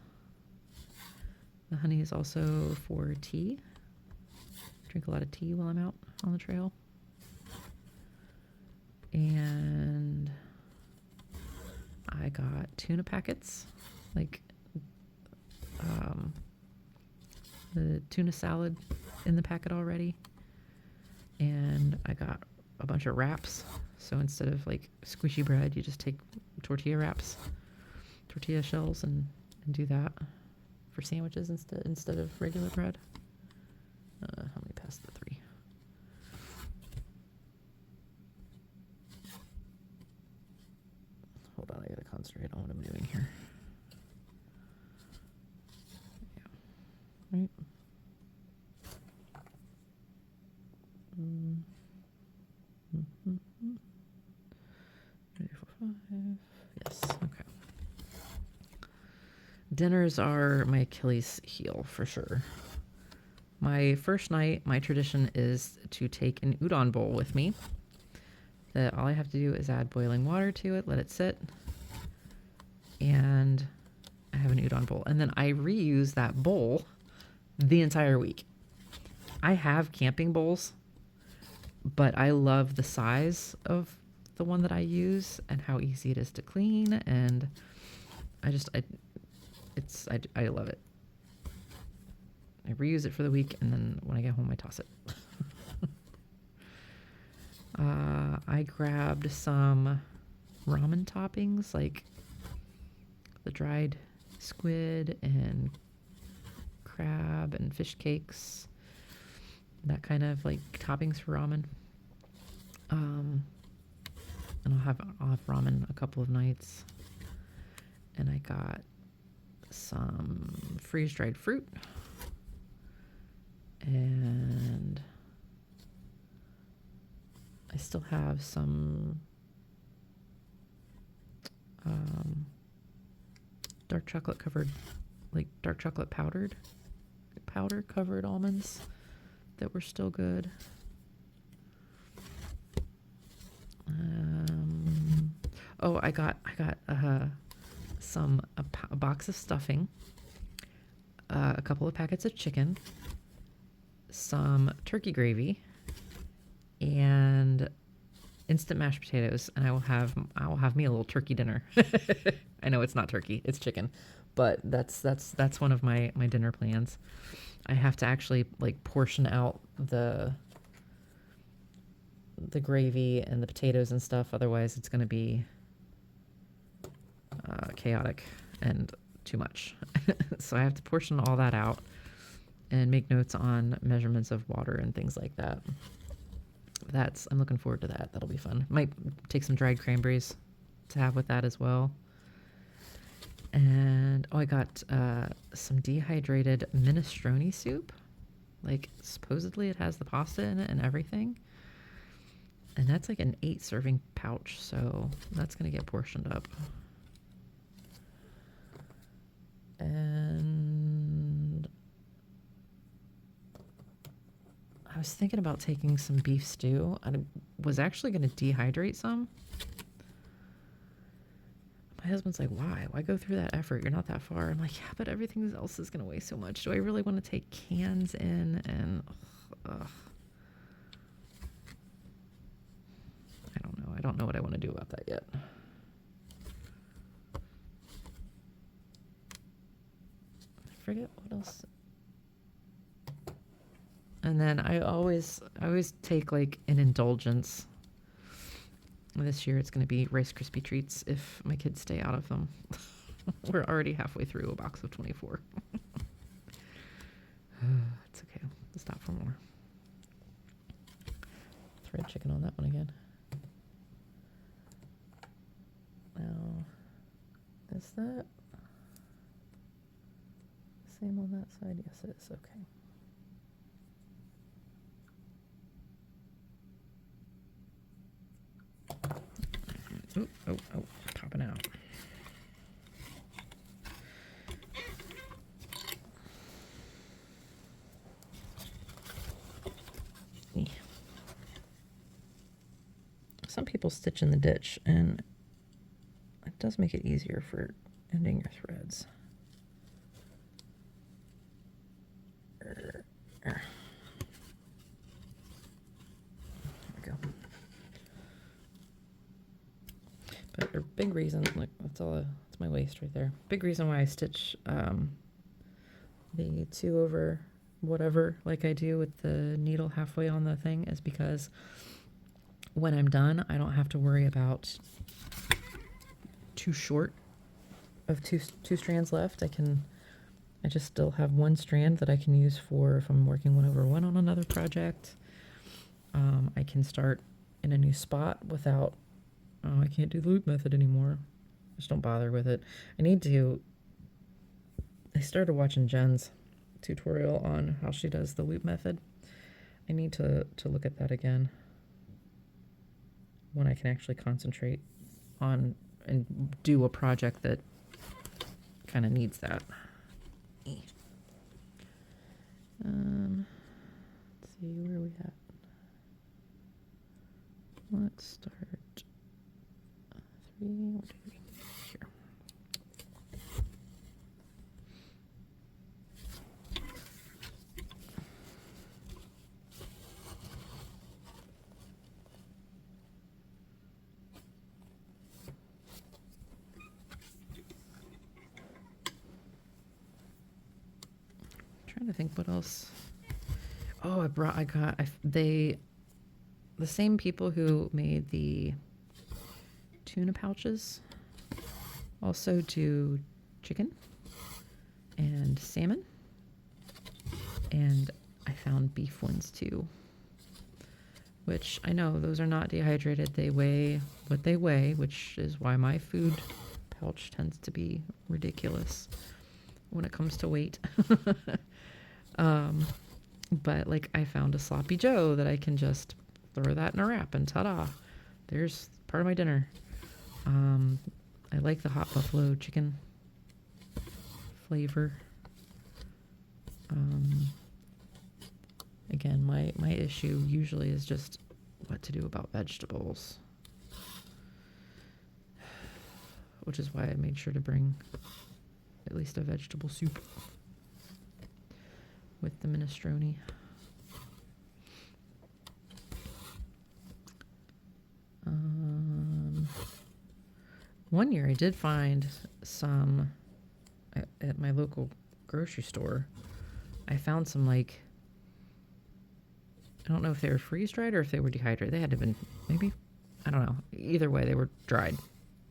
The honey is also for tea. Drink a lot of tea while I'm out on the trail. And I got tuna packets, like the tuna salad in the packet already. And I got a bunch of wraps. So instead of like squishy bread, you just take tortilla shells, and do that for sandwiches instead of regular bread. How many past the 3? Hold on, I gotta concentrate on what I'm doing here. Yeah. Right. 3, 4, 5. Yes. Okay. Dinners are my Achilles heel for sure. My first night, my tradition is to take an udon bowl with me. That all I have to do is add boiling water to it, let it sit, and I have an udon bowl. And then I reuse that bowl the entire week. I have camping bowls, but I love the size of the one that I use and how easy it is to clean, and I love it. I reuse it for the week, and then when I get home, I toss it. I grabbed some ramen toppings, like the dried squid and crab and fish cakes, that kind of like toppings for ramen. And I'll have ramen a couple of nights. And I got some freeze-dried fruit. And I still have some dark chocolate powder covered almonds that were still good. I got a box of stuffing, a couple of packets of chicken, some turkey gravy, and instant mashed potatoes, and I will have me a little turkey dinner. I know it's not turkey, it's chicken, but that's one of my dinner plans. I have to actually like portion out the gravy and the potatoes and stuff, otherwise it's going to be chaotic and too much. So I have to portion all that out and make notes on measurements of water and things like that. I'm looking forward to that. That'll be fun. Might take some dried cranberries to have with that as well. And I got some dehydrated minestrone soup. Like supposedly it has the pasta in it and everything. And that's like an 8 serving pouch, so that's going to get portioned up. And I was thinking about taking some beef stew. I was actually going to dehydrate some. My husband's like, why? Why go through that effort? You're not that far. I'm like, yeah, but everything else is going to weigh so much. Do I really want to take cans in? And I don't know what I want to do about that yet. And then I always take like an indulgence. This year it's going to be Rice Krispie treats if my kids stay out of them. We're already halfway through a box of 24. It's okay. We'll stop for more. Thread chicken on that one again. Now, is that same on that side? Yes, it is. Okay. Oh, popping out. Some people stitch in the ditch, and it does make it easier for ending your threads. There we go. But a big reason, like that's my waist right there. Big reason why I stitch the 2 over whatever like I do with the needle halfway on the thing is because when I'm done, I don't have to worry about too short of two strands left. I just still have 1 strand that I can use for if I'm working 1 over 1 on another project. I can start in a new spot without, I can't do the loop method anymore. Just don't bother with it. I started watching Jen's tutorial on how she does the loop method. I need to look at that again when I can actually concentrate on and do a project that kind of needs that. Let's see where we at. Let's start 3. What do we here? Trying to think what else. Oh, the same people who made the tuna pouches also do chicken and salmon, and I found beef ones too, which I know those are not dehydrated. They weigh what they weigh, which is why my food pouch tends to be ridiculous when it comes to weight. But like I found a sloppy Joe that I can just throw that in a wrap and ta-da, there's part of my dinner. I like the hot buffalo chicken flavor. Again, my issue usually is just what to do about vegetables, which is why I made sure to bring at least a vegetable soup with the minestrone. One year I did find some at my local grocery store. I found some, like, I don't know if they were freeze-dried or if they were dehydrated. They had to have been, maybe, I don't know. Either way, they were dried.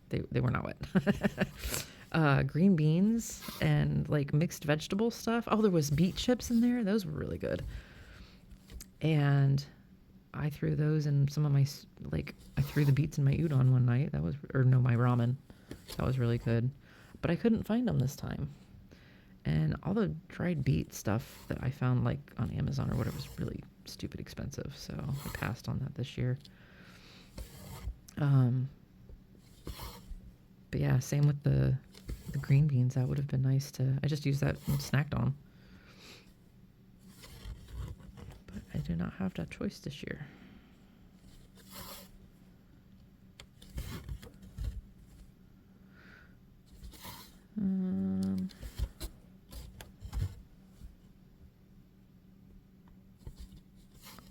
They were not wet. Green beans and, like, mixed vegetable stuff. Oh, there was beet chips in there. Those were really good. And I threw those in some of my, like, I threw the beets in my udon one night. That was, or no, my ramen. That was really good. But I couldn't find them this time. And all the dried beet stuff that I found, like, on Amazon or whatever was really stupid expensive. So I passed on that this year. But yeah, same with the green beans. That would have been nice to, I just used that and snacked on. But I did not have that choice this year.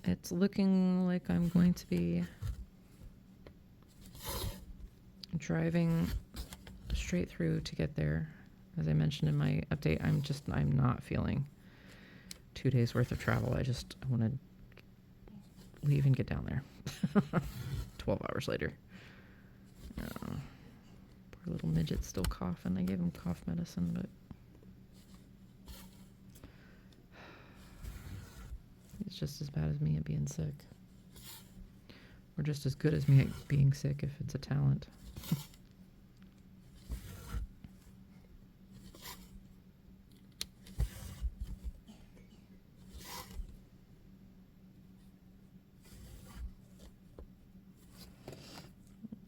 It's looking like I'm going to be driving straight through to get there. As I mentioned in my update, I'm not feeling 2 days worth of travel. I want to leave and get down there. 12 hours later. Poor little midget's still coughing. I gave him cough medicine, but it's just as bad as me at being sick. Or just as good as me at being sick if it's a talent.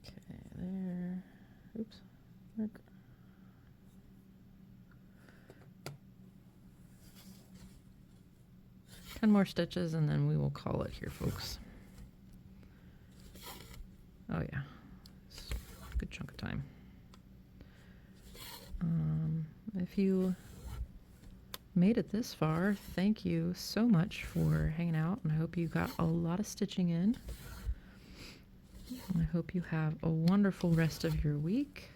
Okay, there. Oops. Look. 10 more stitches and then we will call it here, folks. Oh yeah, it's a good chunk of time. If you made it this far, thank you so much for hanging out, and I hope you got a lot of stitching in. I hope you have a wonderful rest of your week.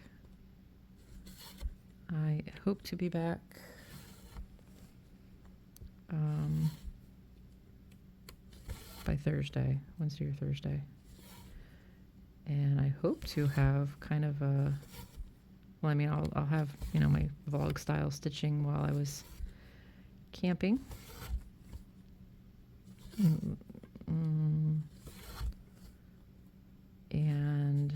I hope to be back by Thursday, Wednesday or Thursday. And I hope to have kind of a, well, I mean, I'll have, you know, my vlog style stitching while I was camping. And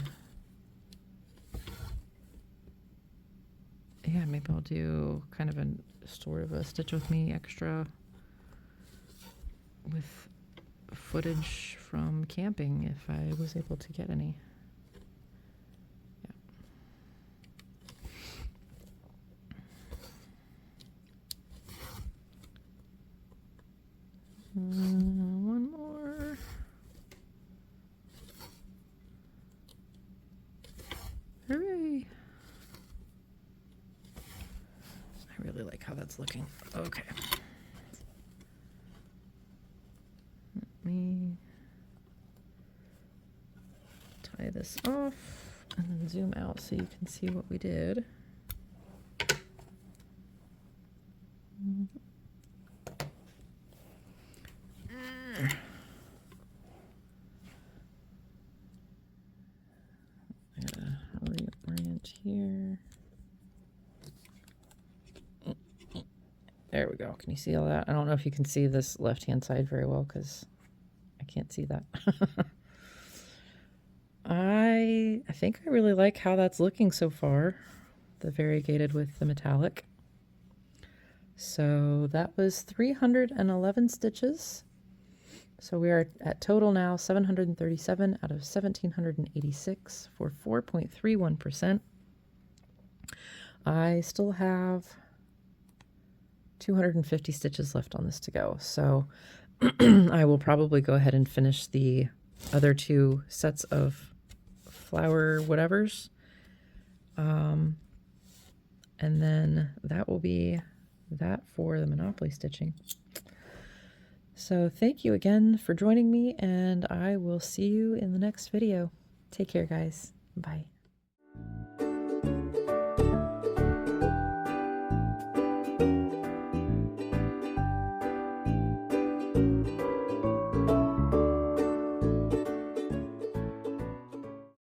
yeah, maybe I'll do kind of a sort of a Stitch With Me extra with footage from camping if I was able to get any. One more. Hooray! I really like how that's looking. Okay. Let me tie this off and then zoom out so you can see what we did. Reorient here. There we go. Can you see all that? I don't know if you can see this left-hand side very well because I can't see that. I think I really like how that's looking so far. The variegated with the metallic. So that was 311 stitches. So we are at total now 737 out of 1,786 for 4.31%. I still have 250 stitches left on this to go. So I will probably go ahead and finish the other 2 sets of flower whatevers. And then that will be that for the Monopoly stitching. So thank you again for joining me, and I will see you in the next video. Take care, guys. Bye.